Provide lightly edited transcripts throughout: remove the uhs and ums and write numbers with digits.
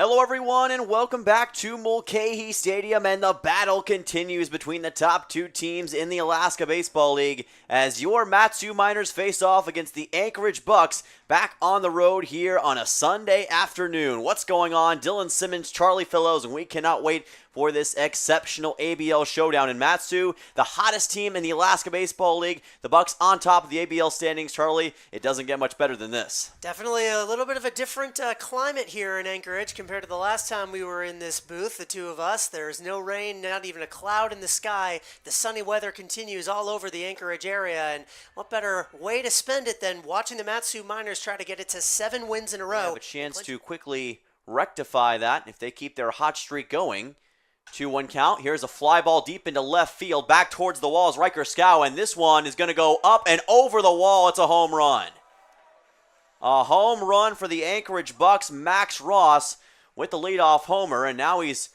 Hello everyone and welcome back to Mulcahy Stadium, and the battle continues between the top two teams in the Alaska Baseball League as your Mat-Su Miners face off against the Anchorage Bucs back on the road here on a Sunday afternoon. What's going on? Dylan Simmons, Charlie Fellows, and we cannot wait for this exceptional ABL showdown in Mat-Su, the hottest team in the Alaska Baseball League. The Bucs on top of the ABL standings. Charlie, it doesn't get much better than this. Definitely a little bit of a different climate here in Anchorage compared to the last time we were in this booth, the two of us. There's no rain, not even a cloud in the sky. The sunny weather continues all over the Anchorage area, and what better way to spend it than watching the Mat-Su Miners try to get it to 7 wins in a row. They have a chance to quickly rectify that if they keep their hot streak going. 2-1 count. Here's a fly ball deep into left field, back towards the walls, Riker Scow, and this one is going to go up and over the wall. It's a home run. A home run for the Anchorage Bucs. Max Ross with the leadoff homer, and now he's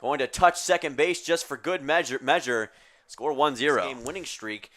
going to touch second base just for good measure. Score 1-0. Game winning streak.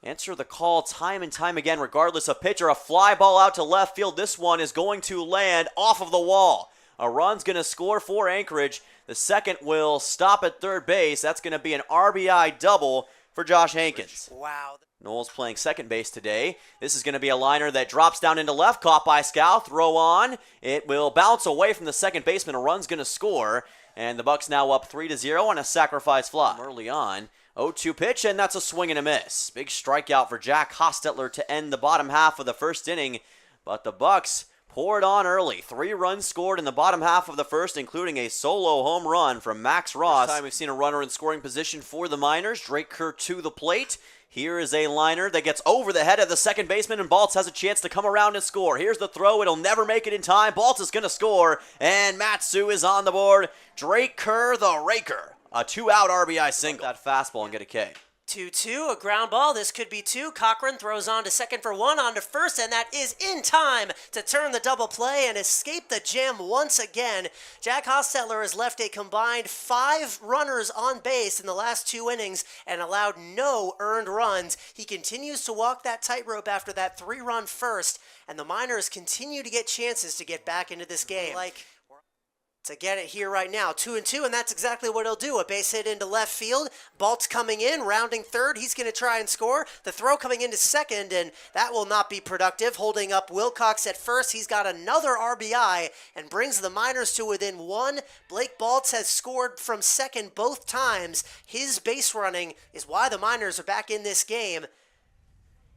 Answer the call time and time again, regardless of pitcher. A fly ball out to left field. This one is going to land off of the wall. A run's going to score for Anchorage. The second will stop at third base. That's going to be an RBI double for Josh Hankins. Wow. Noel's playing second base today. This is going to be a liner that drops down into left, caught by Scow. Throw on. It will bounce away from the second baseman. A run's going to score. And the Bucs now up 3-0 on a sacrifice fly. Early on, 0-2 pitch, and that's a swing and a miss. Big strikeout for Jack Hostetler to end the bottom half of the first inning. But the Bucs poured on early. 3 runs scored in the bottom half of the first, including a solo home run from Max Ross. First time we've seen a runner in scoring position for the Miners. Drake Kerr to the plate. Here is a liner that gets over the head of the second baseman, and Baltz has a chance to come around and score. Here's the throw. It'll never make it in time. Baltz is going to score, and Mat-Su is on the board. Drake Kerr, the raker. A 2-out RBI single. That fastball and get a K. 2-2, a ground ball. This could be 2. Cochran throws on to second for 1, on to first, and that is in time to turn the double play and escape the jam once again. Jack Hostetler has left a combined 5 runners on base in the last 2 innings and allowed no earned runs. He continues to walk that tightrope after that 3-run first, and the Miners continue to get chances to get back into this game. To get it here right now, 2-2, and that's exactly what he'll do. A base hit into left field. Baltz coming in, rounding third. He's going to try and score. The throw coming into second, and that will not be productive. Holding up Wilcox at first. He's got another RBI and brings the Miners to within 1. Blake Baltz has scored from second both times. His base running is why the Miners are back in this game.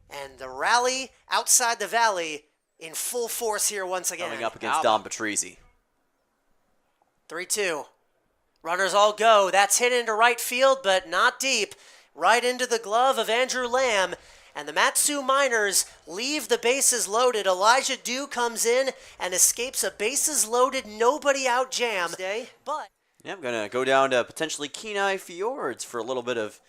And the rally outside the valley in full force here once again. Coming up against Don Patrizzi. 3-2. Runners all go. That's hit into right field, but not deep. Right into the glove of Andrew Lamb. And the Mat-Su Miners leave the bases loaded. Elijah Dew comes in and escapes a bases loaded, nobody out jam. But yeah, I'm going to go down to potentially Kenai Fjords for a little bit of...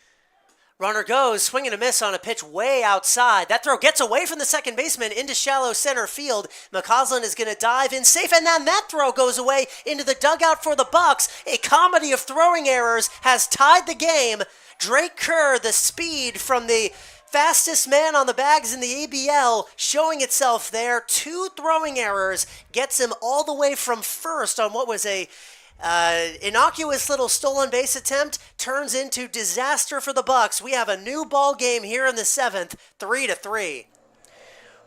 Runner goes, swing and a miss on a pitch way outside. That throw gets away from the second baseman into shallow center field. McCausland is going to dive in safe, and then that throw goes away into the dugout for the Bucs. A comedy of throwing errors has tied the game. Drake Kerr, the speed from the fastest man on the bags in the ABL, showing itself there. 2 throwing errors gets him all the way from first on what was a innocuous little stolen base attempt, turns into disaster for the Bucs. We have a new ball game here in the 7th, 3-3.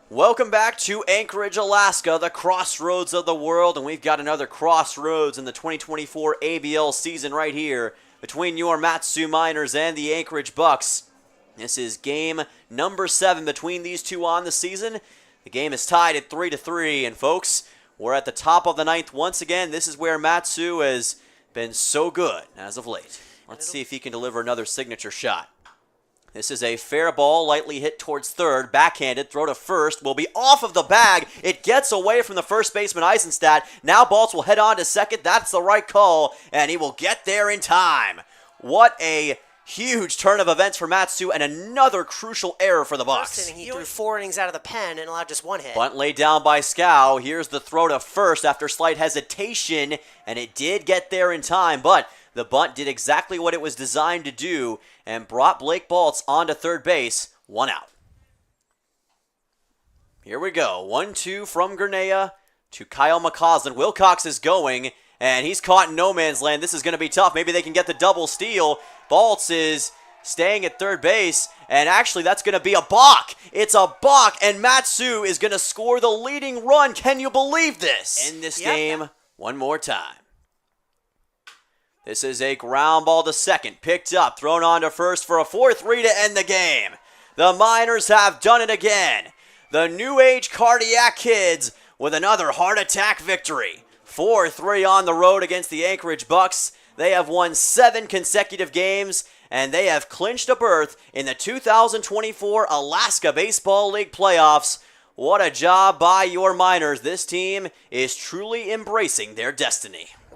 Welcome back to Anchorage, Alaska, the crossroads of the world, and we've got another crossroads in the 2024 ABL season right here between your Mat-Su Miners and the Anchorage Bucs. This is game number 7 between these two on the season. The game is tied at 3-3, and folks, we're at the top of the 9th once again. This is where Mat-Su has been so good as of late. Let's see if he can deliver another signature shot. This is a fair ball, lightly hit towards third, backhanded, throw to first, will be off of the bag. It gets away from the first baseman, Eisenstadt. Now Baltz will head on to second. That's the right call, and he will get there in time. What a huge turn of events for Mat-Su, and another crucial error for the Bucs. He threw 4 innings out of the pen and allowed just 1 hit. Bunt laid down by Scow. Here's the throw to first after slight hesitation, and it did get there in time, but the bunt did exactly what it was designed to do and brought Blake Baltz onto third base. 1 out. Here we go. 1-2 from Gurnea. to Kyle McCausland. Wilcox is going, and he's caught in no man's land. This is going to be tough. Maybe they can get the double steal. Baltz is staying at third base, and actually that's going to be a balk. It's a balk, and Matsu is going to score the leading run. Can you believe this? In this game one more time. This is a ground ball to second, picked up, thrown on to first for a 4-3 to end the game. The Miners have done it again. The New Age Cardiac Kids with another heart attack victory. 4-3 on the road against the Anchorage Bucs. They have won 7 consecutive games, and they have clinched a berth in the 2024 Alaska Baseball League playoffs. What a job by your Miners. This team is truly embracing their destiny.